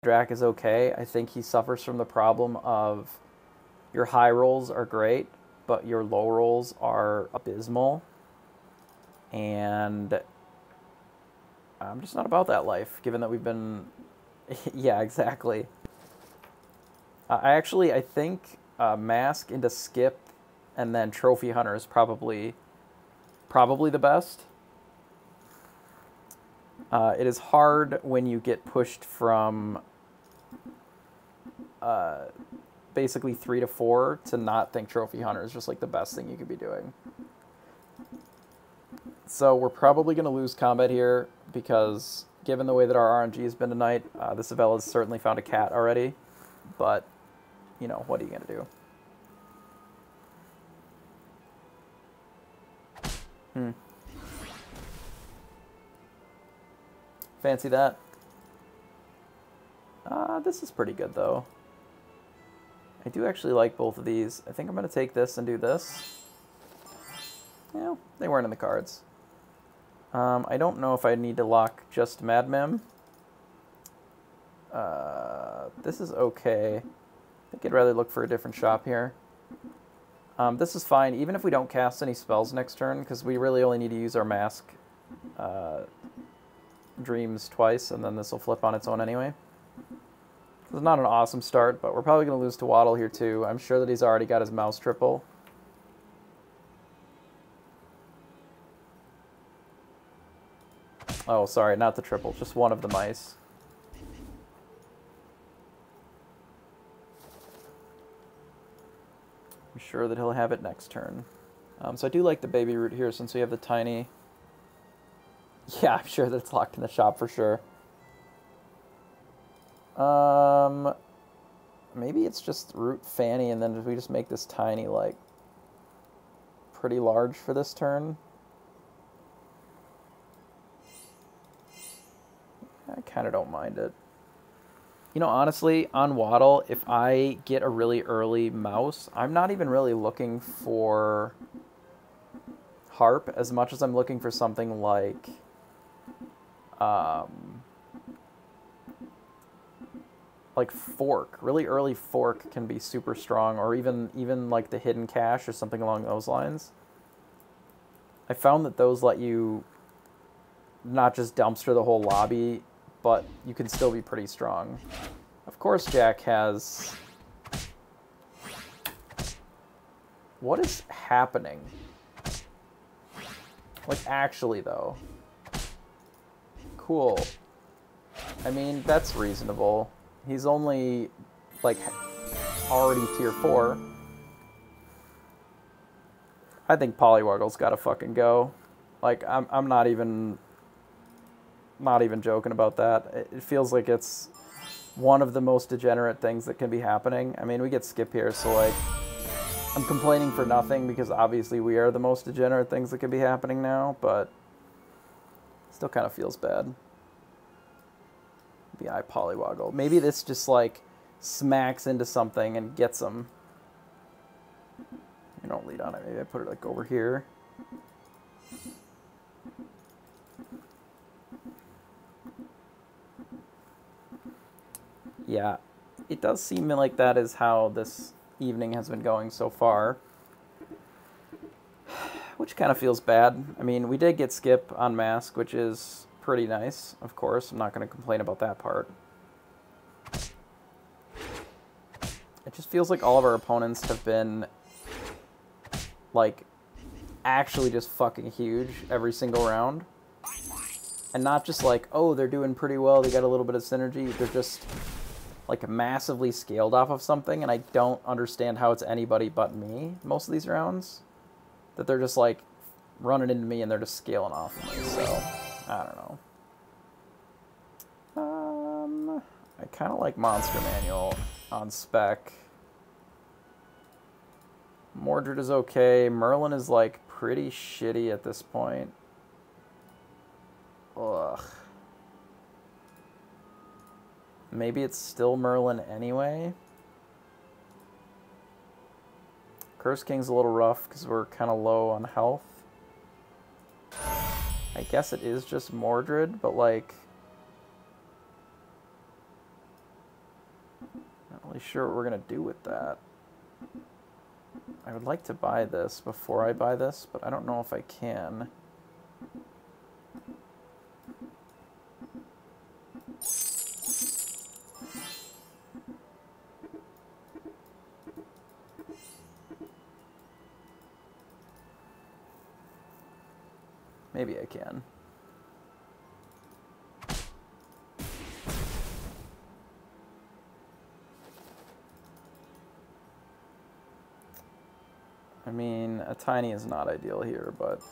Jack is okay. I think he suffers from the problem of your high rolls are great, but your low rolls are abysmal. And I'm just not about that life, given that we've been... yeah, exactly. I think Mask into Skip and then Trophy Hunter is probably the best. It is hard when you get pushed from basically 3 to 4 to not think Trophy Hunter is just like the best thing you could be doing. So we're probably going to lose combat here because given the way that our RNG has been tonight, the Savella's certainly found a cat already. But, you know, what are you going to do? Fancy that. This is pretty good, though. I do actually like both of these. I think I'm going to take this and do this. Yeah, they weren't in the cards. I don't know if I need to lock just Mad Mim. This is okay. I think I'd rather look for a different shop here. This is fine, even if we don't cast any spells next turn, because we really only need to use our Mask Dreams twice, and then this will flip on its own anyway. It's not an awesome start, but we're probably going to lose to Waddle here too. I'm sure that he's already got his mouse triple. Oh, sorry, not the triple, just one of the mice. I'm sure that he'll have it next turn. So I do like the baby root here since we have the tiny... Yeah, I'm sure that it's locked in the shop for sure. Maybe it's just root Fanny and then we just make this tiny, like, pretty large for this turn. I kind of don't mind it. You know, honestly, on Waddle, if I get a really early mouse, I'm not even really looking for Harp as much as I'm looking for something like... like Fork. Really early Fork can be super strong, or even like the Hidden Cache or something along those lines. I found that those let you not just dumpster the whole lobby, but you can still be pretty strong. Of course, Jack has... What is happening? Like, actually, though. Cool. I mean, that's reasonable. He's only, like, already tier 4. I think Poliwaggle's gotta fucking go. Like, I'm not even joking about that. It feels like it's one of the most degenerate things that can be happening. I mean, we get Skip here, so, like, I'm complaining for nothing because obviously we are the most degenerate things that can be happening now, but still kind of feels bad. BI Poliwaggle. Maybe this just, like, smacks into something and gets him. You don't lead on it. Maybe I put it, like, over here. Yeah, it does seem like that is how this evening has been going so far. Which kind of feels bad. I mean, we did get Skip on Mask, which is pretty nice, of course. I'm not going to complain about that part. It just feels like all of our opponents have been, like, actually just fucking huge every single round. And not just like, oh, they're doing pretty well, they got a little bit of synergy. They're just, like, massively scaled off of something, and I don't understand how it's anybody but me most of these rounds. That they're just, like, running into me and they're just scaling off of me, so I don't know. I kind of like Monster Manual on spec. Mordred is okay. Merlin is, like, pretty shitty at this point. Ugh. Maybe it's still Merlin anyway. Curse King's a little rough because we're kind of low on health. I guess it is just Mordred, but, like... Really sure what we're gonna do with that. I would like to buy this before I buy this, but I don't know if I can. Maybe I can. I mean, a tiny is not ideal here, but...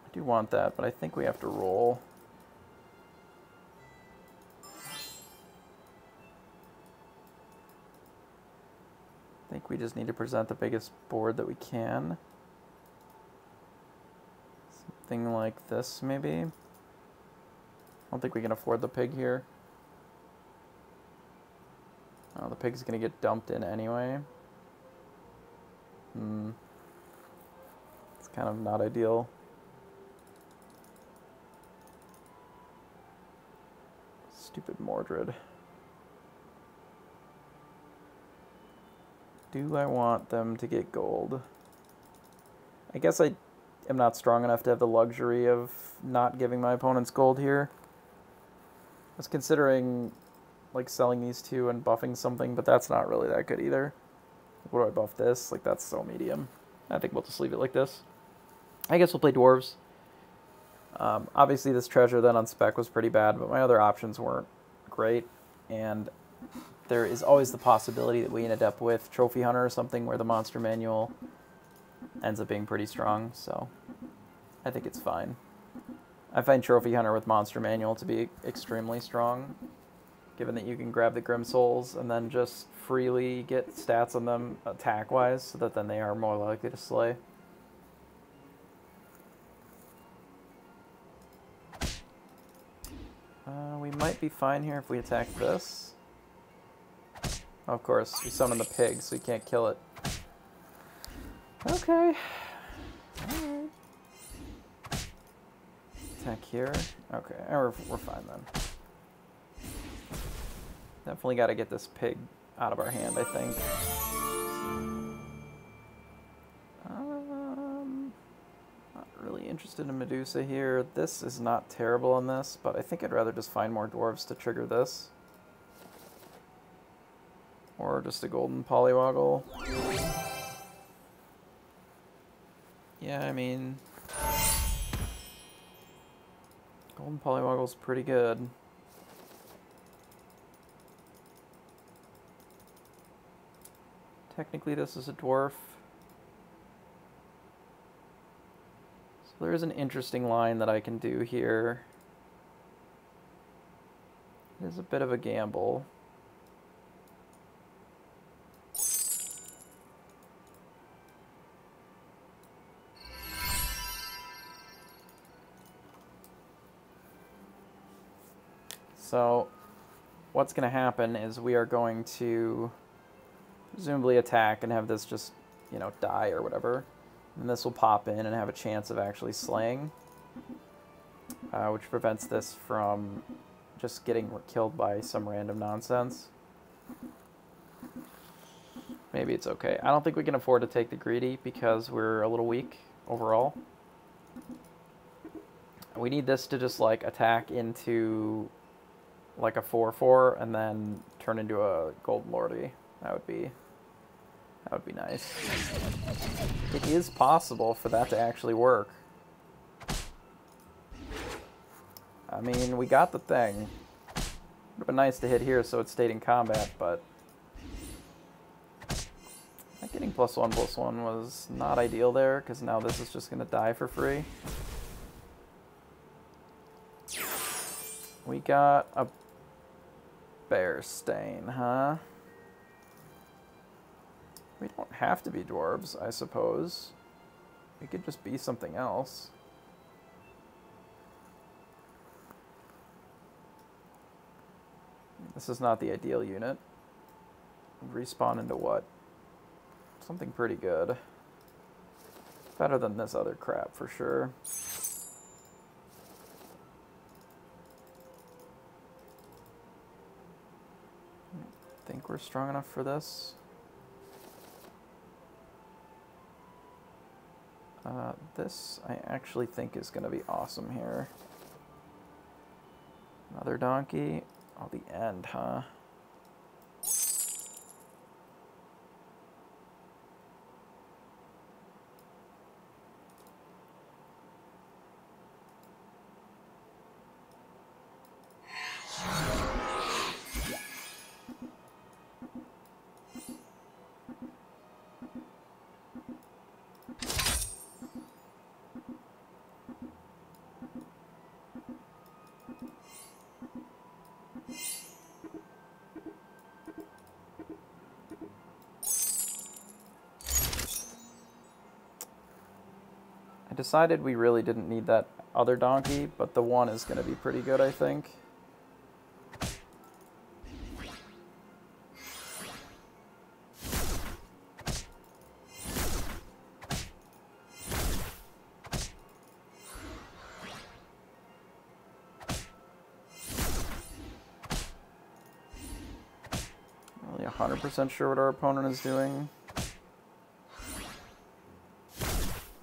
I do want that, but I think we have to roll. I think we just need to present the biggest board that we can. Something like this, maybe? I don't think we can afford the pig here. Oh, the pig's gonna get dumped in anyway. It's kind of not ideal. Stupid Mordred. Do I want them to get gold? I guess I am not strong enough to have the luxury of not giving my opponents gold here. I was considering like selling these two and buffing something, but that's not really that good either. What do I buff this? Like, that's so medium. I think we'll just leave it like this. I guess we'll play dwarves. Obviously this treasure then on spec was pretty bad, but my other options weren't great, and there is always the possibility that we end up with Trophy Hunter or something where the monster manual ends up being pretty strong, so I think it's fine. I find Trophy Hunter with monster manual to be extremely strong, given that you can grab the Grim Souls and then just freely get stats on them attack-wise, so that then they are more likely to slay. We might be fine here if we attack this. Oh, of course, we summon the pig, so you can't kill it. Okay. Alright. Attack here. Okay, we're fine then. Definitely got to get this pig out of our hand, I think. Not really interested in Medusa here. This is not terrible on this, but I think I'd rather just find more dwarves to trigger this. Or just a golden polywoggle. Yeah, I mean... golden polywoggle's pretty good. Technically this is a dwarf. So there is an interesting line that I can do here. It is a bit of a gamble. So what's going to happen is we are going to presumably attack and have this just, you know, die or whatever. And this will pop in and have a chance of actually slaying, which prevents this from just getting killed by some random nonsense. Maybe it's okay. I don't think we can afford to take the greedy because we're a little weak overall. We need this to just like attack into like a 4/4 and then turn into a Golden Lordy. That would be nice. It is possible for that to actually work. I mean, we got the thing. Would have been nice to hit here so it stayed in combat, but not getting +1/+1 was not ideal there, because now this is just going to die for free. We got a Bear Stain, huh? We don't have to be dwarves, I suppose. We could just be something else. This is not the ideal unit. Respawn into what? Something pretty good. Better than this other crap, for sure. Think we're strong enough for this. This I actually think is going to be awesome here. Another donkey. Oh, the end, huh? I decided we really didn't need that other donkey, but the one is going to be pretty good, I think. Not really 100% sure what our opponent is doing.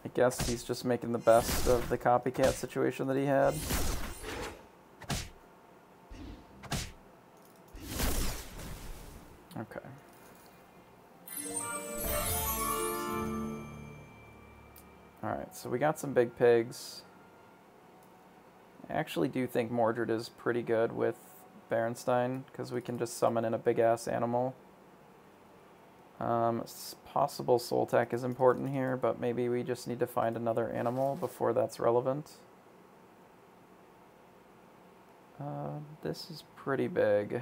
I guess he's just making the best of the copycat situation that he had. Okay. Alright, so we got some big pigs. I actually do think Mordred is pretty good with Berenstain, because we can just summon in a big-ass animal. It's possible Soul Tech is important here, but maybe we just need to find another animal before that's relevant. This is pretty big.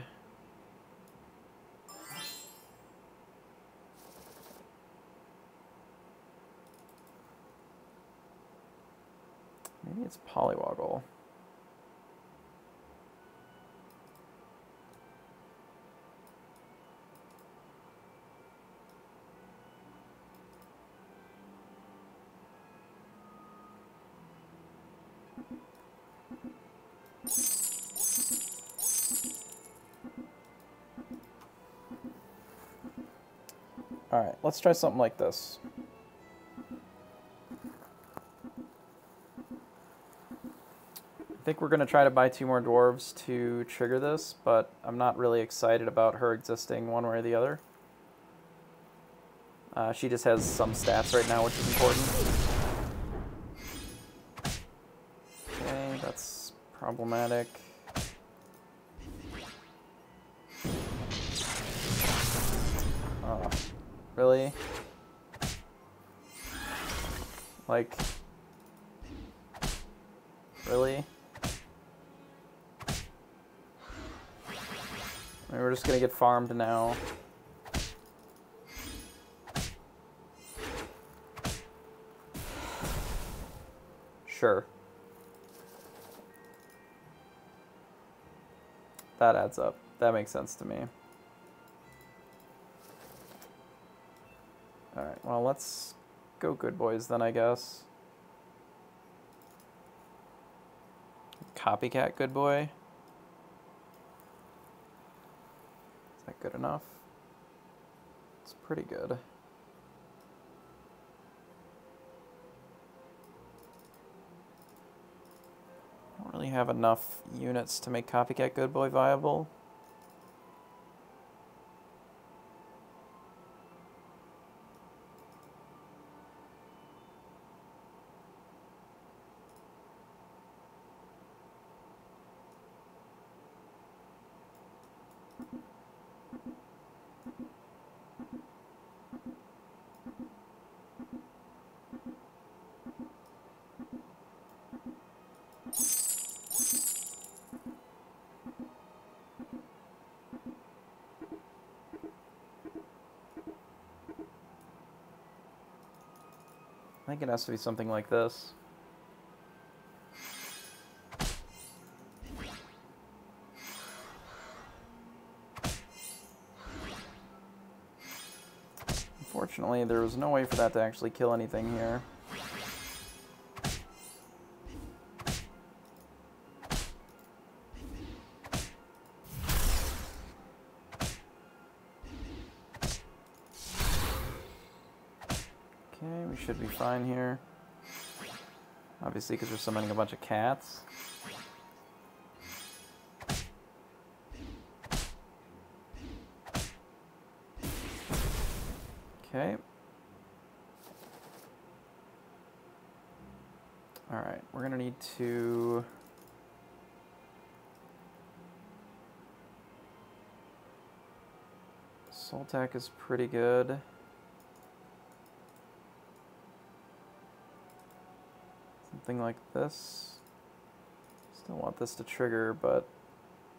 Maybe it's Polywoggle. Alright, let's try something like this. I think we're going to try to buy 2 more dwarves to trigger this, but I'm not really excited about her existing one way or the other. She just has some stats right now, which is important. Okay, that's problematic. Really? Like, really? I mean, we're just gonna get farmed now. Sure. That adds up. That makes sense to me. Alright, well, let's go good boys then, I guess. Copycat good boy. Is that good enough? It's pretty good. I don't really have enough units to make Copycat good boy viable. I think it has to be something like this. Unfortunately, there was no way for that to actually kill anything here. Okay, we should be fine here. Obviously, because we're summoning a bunch of cats. Okay. Alright, we're gonna need to... Sultak is pretty good. Something like this. Still want this to trigger, but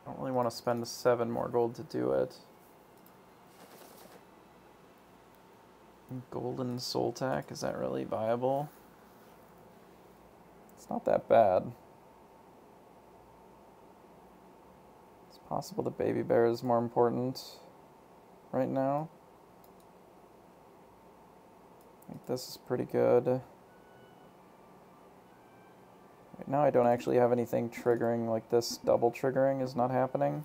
I don't really want to spend 7 more gold to do it. Golden Sultak, is that really viable? It's not that bad. It's possible the baby bear is more important right now. I think this is pretty good. Right now I don't actually have anything triggering, like this double triggering is not happening.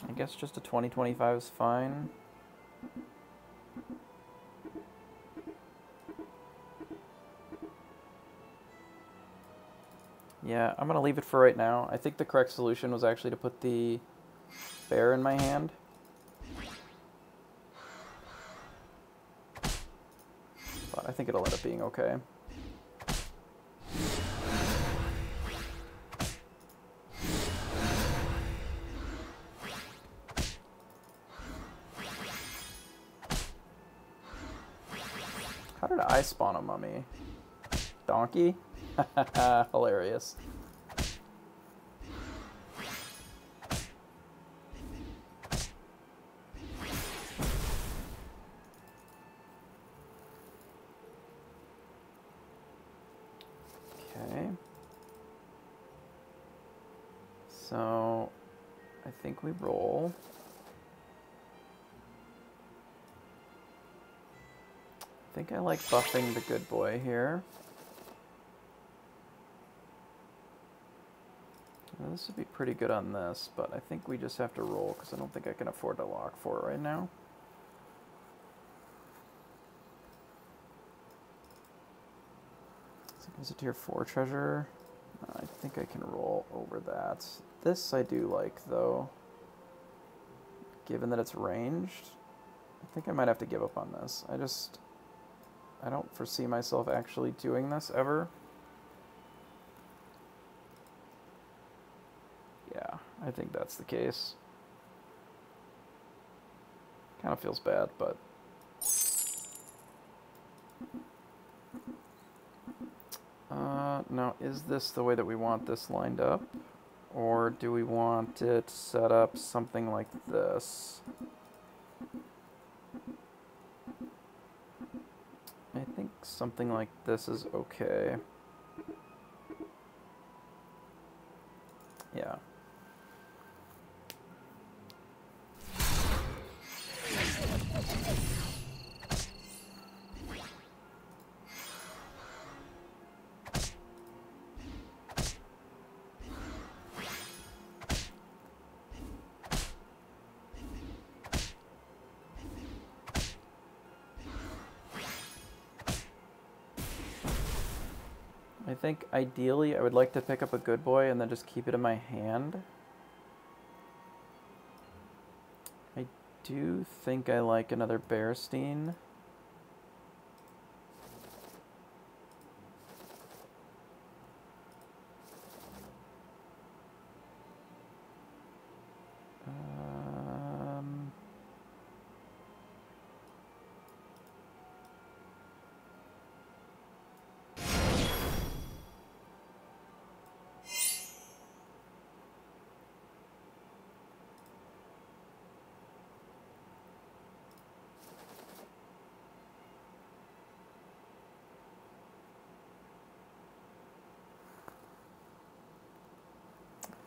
I guess just a 20-25 is fine. Yeah, I'm gonna leave it for right now. I think the correct solution was actually to put the bear in my hand. But I think it'll end up being okay. How did I spawn a mummy? Donkey? Hilarious. Okay. So, I think we roll. I think I like buffing the good boy here. Now, this would be pretty good on this, but I think we just have to roll because I don't think I can afford to lock for it right now. So is it tier 4 treasure? I think I can roll over that. This I do like, though. Given that it's ranged, I think I might have to give up on this. I don't foresee myself actually doing this ever. Yeah, I think that's the case. Kind of feels bad, but... now, is this the way that we want this lined up? Or do we want it set up something like this? I think something like this is okay. Yeah. I think ideally I would like to pick up a good boy and then just keep it in my hand. I do think I like another Bearstein.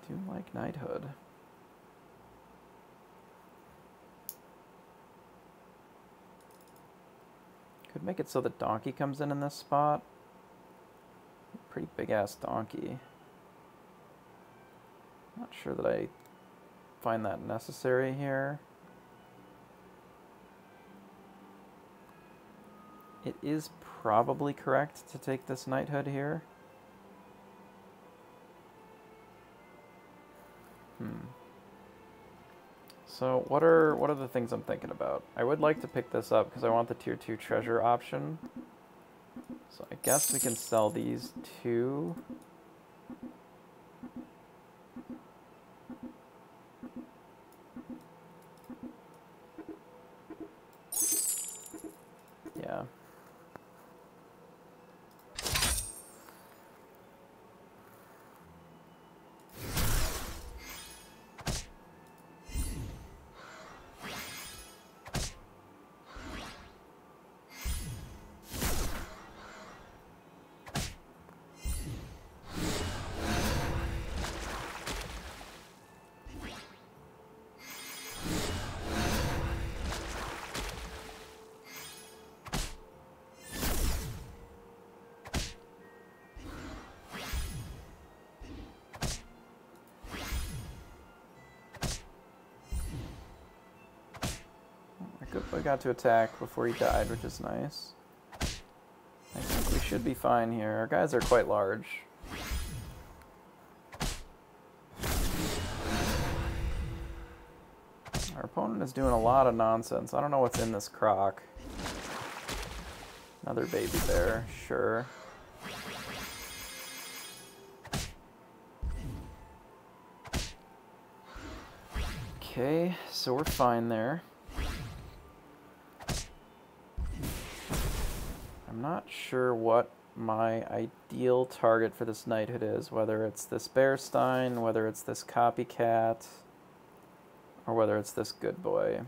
I do like knighthood. Could make it so the donkey comes in this spot. Pretty big-ass donkey. Not sure that I find that necessary here. It is probably correct to take this knighthood here. So what are the things I'm thinking about? I would like to pick this up because I want the tier 2 treasure option. So I guess we can sell these two. Yeah. I got to attack before he died, which is nice. I think we should be fine here. Our guys are quite large. Our opponent is doing a lot of nonsense. I don't know what's in this crock. Another baby bear, sure. Okay, so we're fine there. I'm not sure what my ideal target for this knighthood is, whether it's this Bearstein, whether it's this copycat, or whether it's this good boy.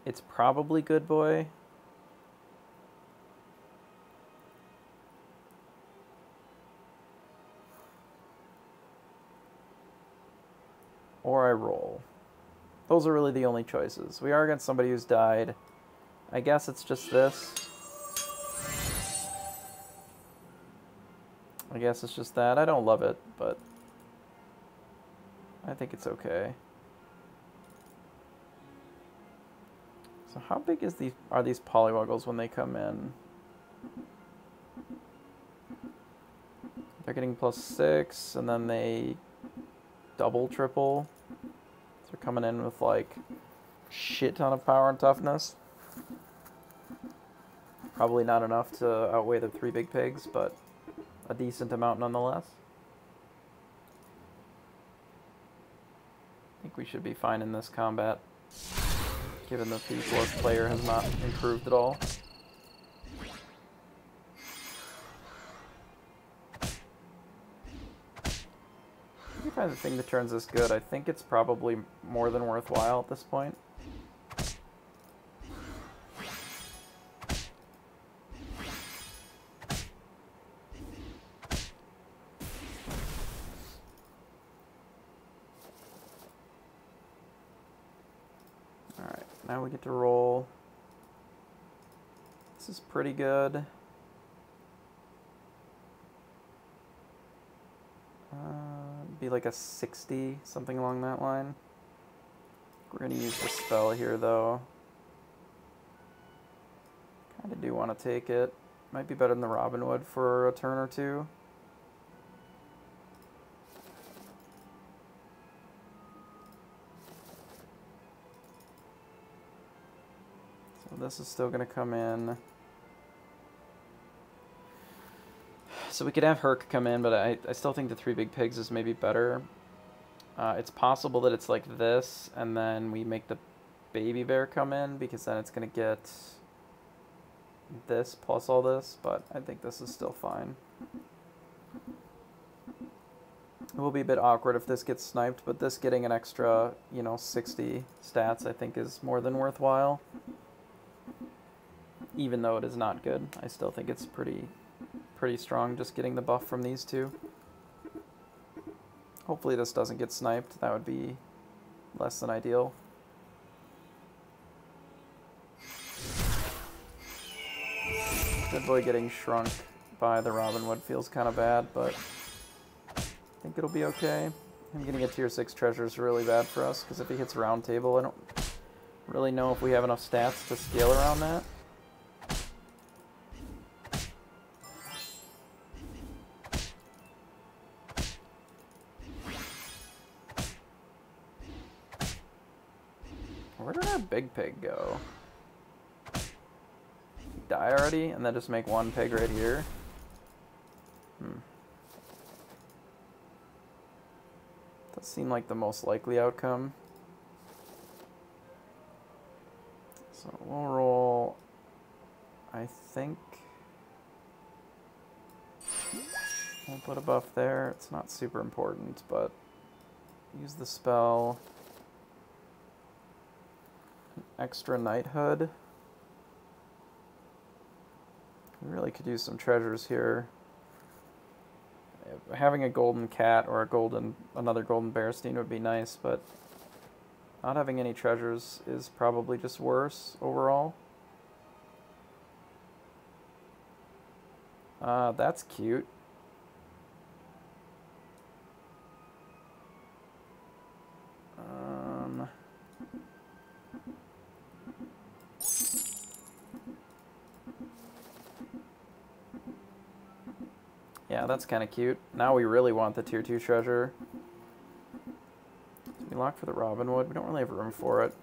It's probably good boy. Or I roll. Those are really the only choices. We are against somebody who's died. I guess it's just this. I guess it's just that. I don't love it, but I think it's okay. So how big is are these Polywoggles when they come in? They're getting +6, and then they double, triple. So they're coming in with like shit ton of power and toughness. Probably not enough to outweigh the 3 big pigs, but a decent amount nonetheless. I think we should be fine in this combat, given the P+ player has not improved at all. If you find the thing that turns this good, I think it's probably more than worthwhile at this point. Now we get to roll. This is pretty good. Be like a 60, something along that line. We're going to use the spell here, though. Kind of do want to take it. Might be better than the Robin Hood for a turn or two. This is still going to come in. So we could have Herc come in, but I still think the 3 big pigs is maybe better. It's possible that it's like this, and then we make the baby bear come in, because then it's going to get this plus all this, but I think this is still fine. It will be a bit awkward if this gets sniped, but this getting an extra, 60 stats I think is more than worthwhile. Even though it is not good, I still think it's pretty strong just getting the buff from these two. Hopefully this doesn't get sniped. That would be less than ideal. Dead Boy getting shrunk by the Robinwood feels kind of bad, but I think it'll be okay. Him getting a tier 6 treasure is really bad for us, because if he hits Round Table, I don't really know if we have enough stats to scale around that. Where did our big pig go? Die already, and then just make one pig right here? That seemed like the most likely outcome. So we'll roll, I think, we'll put a buff there. It's not super important, but use the spell. Extra knighthood. We really could use some treasures here. Having a golden cat or another golden Bearstein would be nice, but not having any treasures is probably just worse overall. That's cute. Yeah, that's kind of cute. Now we really want the tier 2 treasure. We lock for the Robinwood. We don't really have room for it.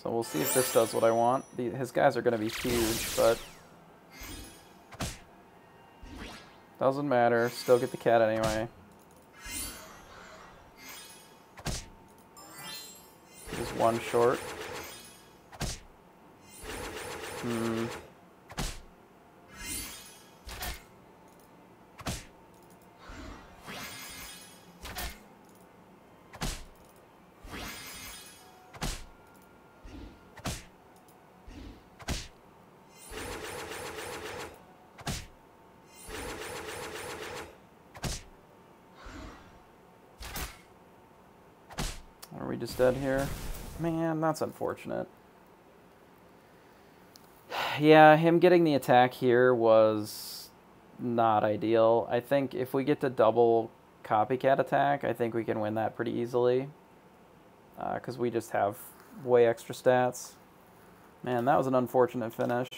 So we'll see if this does what I want. His guys are going to be huge, but doesn't matter. Still get the cat anyway. Just one short. Are we just dead here? Man, that's unfortunate. Yeah, him getting the attack here was not ideal. I think if we get to double copycat attack, I think we can win that pretty easily. Because we just have way extra stats. Man, that was an unfortunate finish.